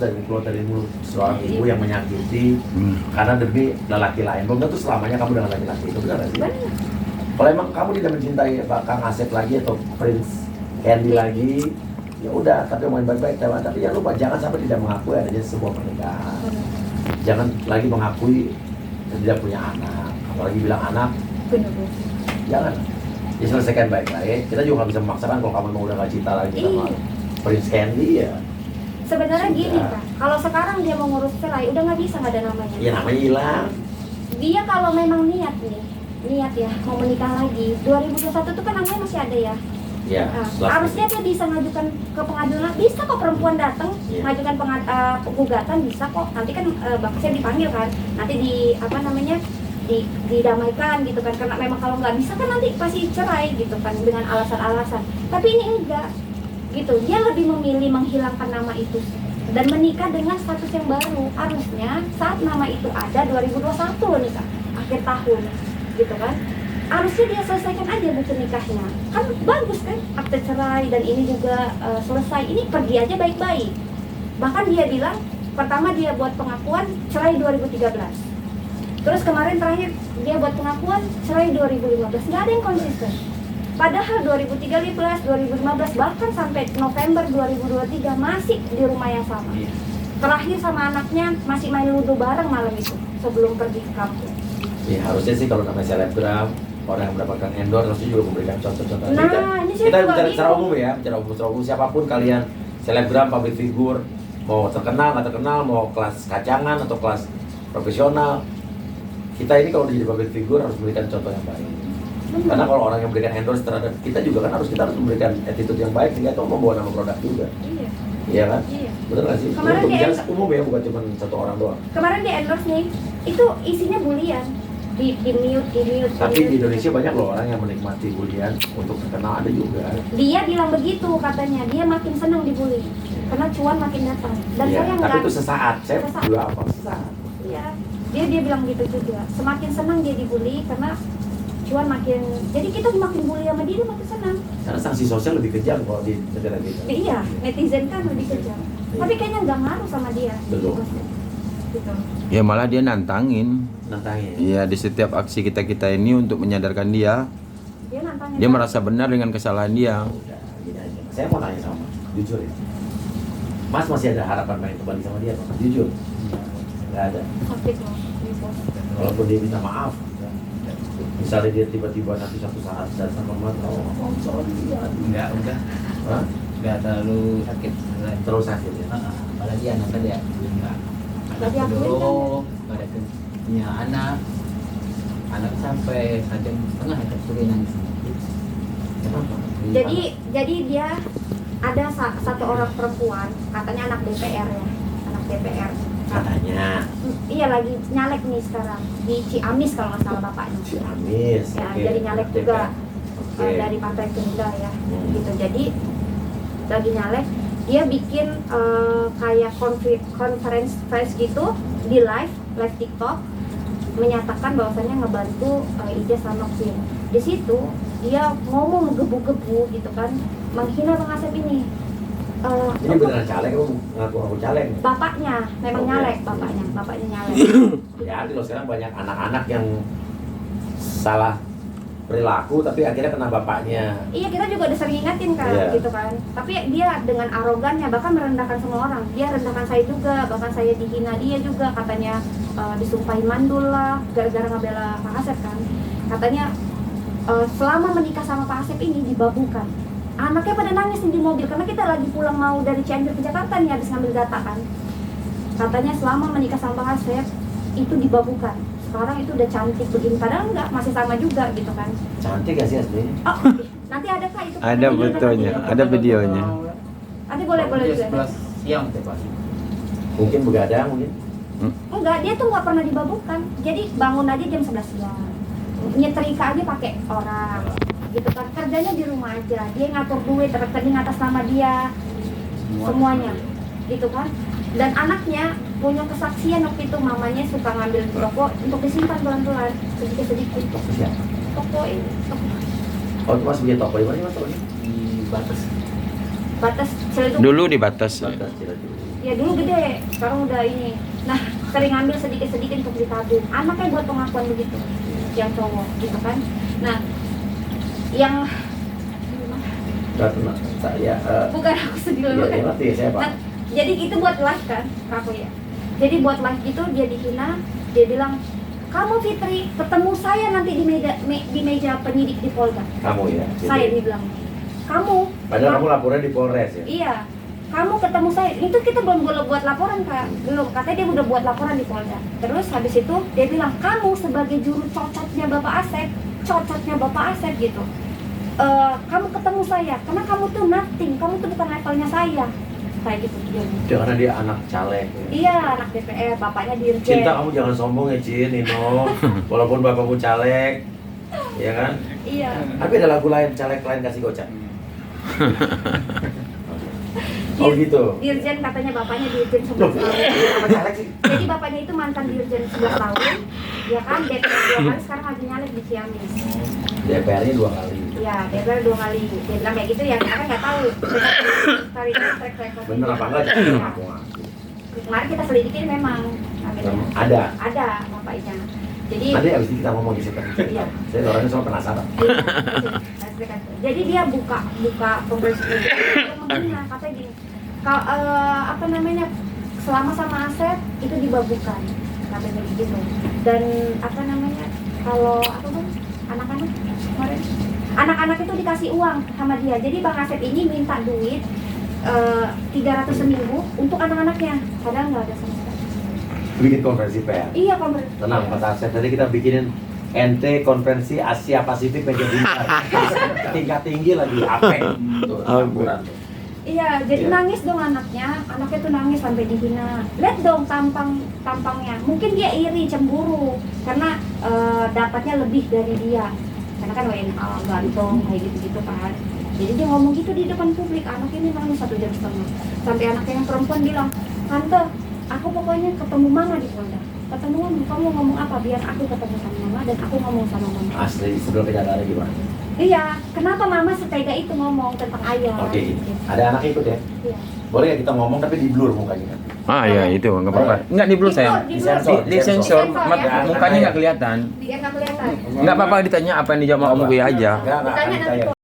dari keluar dari mulut seorang ibu yang menyakiti karena demi lelaki lain. Belum tentu selamanya kamu dengan laki-laki itu, benar nggak sih? Benar. Kalau emang kamu tidak mencintai Kang Asep lagi atau Prince Candy lagi, ya udah, tapi main baik-baik. Tapi jangan lupa, jangan sampai tidak mengakui adanya sebuah pernikahan. Jangan lagi mengakui tidak punya anak, apalagi bilang anak. Benar. Jangan. Diselesaikan baik-baik. Kita juga nggak bisa memaksakan kalau kamu mau udah nggak cinta lagi sama Prince Candy ya. Sebenarnya gini Kak, kalau sekarang dia mau ngurus cerai, udah nggak bisa, nggak ada namanya. Ya namanya hilang. Dia kalau memang niat ya mau menikah lagi, 2021 tuh kan namanya masih ada ya. Ya. Harusnya dia bisa ngajukan ke pengadilan, bisa kok perempuan datang ngajukan gugatan, bisa kok. Nanti kan bakasnya dipanggil kan, nanti didamaikan gitu kan, karena memang kalau nggak bisa kan nanti pasti cerai gitu kan dengan alasan-alasan. Tapi ini enggak gitu, dia lebih memilih menghilangkan nama itu dan menikah dengan status yang baru. Harusnya saat nama itu ada 2021 loh nikah, akhir tahun gitu kan, harusnya dia selesaikan aja buku nikahnya, kan bagus kan, akte cerai dan ini juga selesai, ini pergi aja baik-baik. Bahkan dia bilang pertama dia buat pengakuan cerai 2013, terus kemarin terakhir dia buat pengakuan cerai 2015, nggak ada yang konsisten. Padahal 2013, 2015, bahkan sampai November 2023 masih di rumah yang sama. Terakhir sama anaknya masih main ludo bareng malam itu sebelum pergi ke kampung. Ya harusnya sih kalau namanya selebgram, orang yang mendapatkan endorse harusnya juga memberikan contoh-contoh. Ini kita bicara secara umum ya, secara umum siapapun kalian, selebgram, public figure, mau terkenal nggak terkenal, mau kelas kacangan atau kelas profesional, kita ini kalau jadi public figure harus memberikan contoh yang baik. Karena kalau orang yang memberikan endorse terhadap kita juga kan kita harus memberikan attitude yang baik sehingga itu membawa nama produk juga. Iya kan? Iya. Betul nggak sih? Kemarin untuk bicara umum ya, bukan cuma satu orang doang. Kemarin di endorse nih, itu isinya bulian, di mute. Tapi di Indonesia banyak loh orang yang menikmati bulian untuk terkenal, ada juga. Dia bilang begitu katanya, dia makin senang dibully karena cuan makin datang. Dan ya, saya tapi itu sesaat, saya juga apa? Sesaat. Iya, dia bilang gitu juga. Semakin senang dia dibully karena cuan makin, jadi kita makin bully sama dia makin senang. Karena sanksi sosial lebih kejam kalau di negara kita. Iya, netizen kan lebih kejam. Tapi kayaknya nggak ngaruh sama dia. Belum. Gitu. Ya malah dia nantangin. Iya, di setiap aksi kita ini untuk menyadarkan dia. Dia merasa benar dengan kesalahan dia. Udah, gini aja. Saya mau nanya sama Mas, jujur ya. Mas masih ada harapan main kembali sama dia, Mas? Jujur. Nggak ada. Sakit loh. Walaupun dia minta maaf. Misalnya dia tiba-tiba nanti satu saat datang ke Mas, oh sorry ya. Enggak. Hah? Enggak terlalu sakit. Terus sakit ya? Apalagi anak kan ya. Berarti Anak aku dulu pada punya anak sampai 1,5 jam ya sore nangis. Kenapa? Jadi dia ada satu orang perempuan, katanya anak DPR ya, anak DPR. Katanya. Iya, lagi nyalek nih sekarang di Ciamis kalau nggak salah bapaknya. Ciamis. Ya, Oke. jadi nyalek juga dari Oke. Partai Gerindra ya, gitu. Jadi lagi nyalek, dia bikin kayak conference press gitu di live TikTok, menyatakan bahwasannya ngebantu Ija sama Queen. Di situ dia ngomong menggebu-gebu gitu kan, menghina Bang Asep ini. Ini beneran caleg, lu ngaku caleg? Bapaknya, memang Oke. nyalek bapaknya nyalek. Ya arti loh, sekarang banyak anak-anak yang salah perilaku tapi akhirnya kena bapaknya. Iya, kita juga udah sering ingatin kan, gitu kan. Tapi dia dengan arogannya bahkan merendahkan semua orang. Dia rendahkan saya juga, bahkan saya dihina dia juga, katanya disumpahin mandul lah gara-gara ngebela Pak Asep kan. Katanya selama menikah sama Pak Asep ini dibabukan. Anaknya pada nangis nih di mobil karena kita lagi pulang mau dari Cianjur ke Jakarta nih, habis ngambil data kan. Katanya selama menikah sama Pak Asep itu dibabukan. Sekarang itu udah cantik begini, padahal enggak, masih sama juga gitu kan. Cantik gak sih aslinya? Oh, nanti ada kak itu? Ada fotonya, ada videonya. Nanti boleh juga. 11 siang teh Pak. Mungkin begadang mungkin. Enggak, dia tuh nggak pernah dibabukan. Jadi bangun aja jam 11 siang, nyetrika aja pakai orang, gitu kan. Kerjanya di rumah aja, dia ngatur duit, rekening atas nama dia, semuanya, gitu kan. Dan anaknya punya kesaksian waktu itu, mamanya suka ngambil toko untuk disimpan pelan-pelan, sedikit-sedikit. Toko siapa? Toko ini, toko. Oh itu Mas punya toko, di mana Mas tokonya? Di batas. Batas Ciledug. Dulu di batas. Batas Ciledug. Ya dulu gede, sekarang udah ini. Nah, sering ngambil sedikit-sedikit untuk ditabung. Anaknya buat pengakuan begitu, yang cowok, gitu kan. Nah, yang Saya bukan aku sedih iya, loh kan. ngerti saya Pak. Nah, jadi itu buat live kan, aku ya. Jadi buat live itu dia dihina, dia bilang, kamu Fitri, ketemu saya nanti di meja penyidik di Polda. Kamu ya. Saya dibilang, kamu. Padahal kamu laporan di Polres ya. Iya, kamu ketemu saya. Itu kita belum buat laporan kak, belum. Katanya dia udah buat laporan di Polda. Terus habis itu dia bilang, kamu sebagai juru cocoknya Bapak Asep gitu. Kamu ketemu saya, karena kamu tuh nothing, kamu tuh bukan levelnya saya. Kayak gitu dia. Karena dia anak caleg. Ya. Iya, anak DPR, bapaknya dirjen. Cinta kamu jangan sombong ya Cin, Nino. Walaupun bapakmu caleg, ya kan? Iya. Tapi ada lagu lain caleg lain kasih gocap. Oh gitu. Dirjen katanya bapaknya dirjen 11 tahun. Apa caleg sih? Jadi bapaknya itu mantan dirjen 11 tahun. Ya kan, DPR 2 kali, sekarang lagi nyalek di Ciamis. DPR-nya 2 kali. Ya, DPR 2 kali. Dia bilang kayak gitu ya, kita kan nggak tahu. Cari track record. Bener apa enggak? Jangan aku ngaku. Kemarin kita selidikin memang. Namanya. Ada. Bapaknya. Jadi Nanti abis ini kita ngomong di situ. Iya. Saya orangnya soal penasaran. Jadi dia buka konversi menghina, katanya gini, apa namanya, selama sama Asep itu dibabukan, katanya begitu. Dan apa namanya, kalau apa bang, anak-anak kemarin, anak-anak itu dikasih uang sama dia. Jadi Bang Asep ini minta duit 300 seminggu untuk anak-anaknya, padahal nggak ada sama sekali. Bikin konferensi pers. Iya konversi. Tenang Mas Asep, tadi kita bikinin NT konferensi Asia Pasifik meja bintang. Tingkat tinggi lagi APEC. Tuh, campuran tuh. Iya, jadi nangis dong anaknya tuh nangis sampai dihina. Lihat dong tampangnya. Mungkin dia iri, cemburu karena dapatnya lebih dari dia. Karena kan WNA gantung kayak gitu-gitu kan. Jadi dia ngomong gitu di depan publik. Anak ini nangis 1,5 jam. Sampai anaknya yang perempuan bilang, "Tante, aku pokoknya ketemu Mama di Polda. Ketemu kamu ngomong apa biar aku ketemu sama Mama dan aku ngomong sama Mama." Asli sebelum kenyataannya gimana? Iya, kenapa Mama setega itu ngomong tentang ayah? Oke, Gitu. ada anak ikut ya? Iya. Boleh ya kita ngomong tapi di blur mukanya kan? Ah ya itu nggak apa-apa. Nggak di blur sayang. Di Disensor. Di sensor, ya. mukanya nggak kelihatan. Biar nggak kelihatan. Nggak apa-apa ditanya apa yang dijawab sama Om Kuya aja. Enggak, Ditanya nanti ditanya.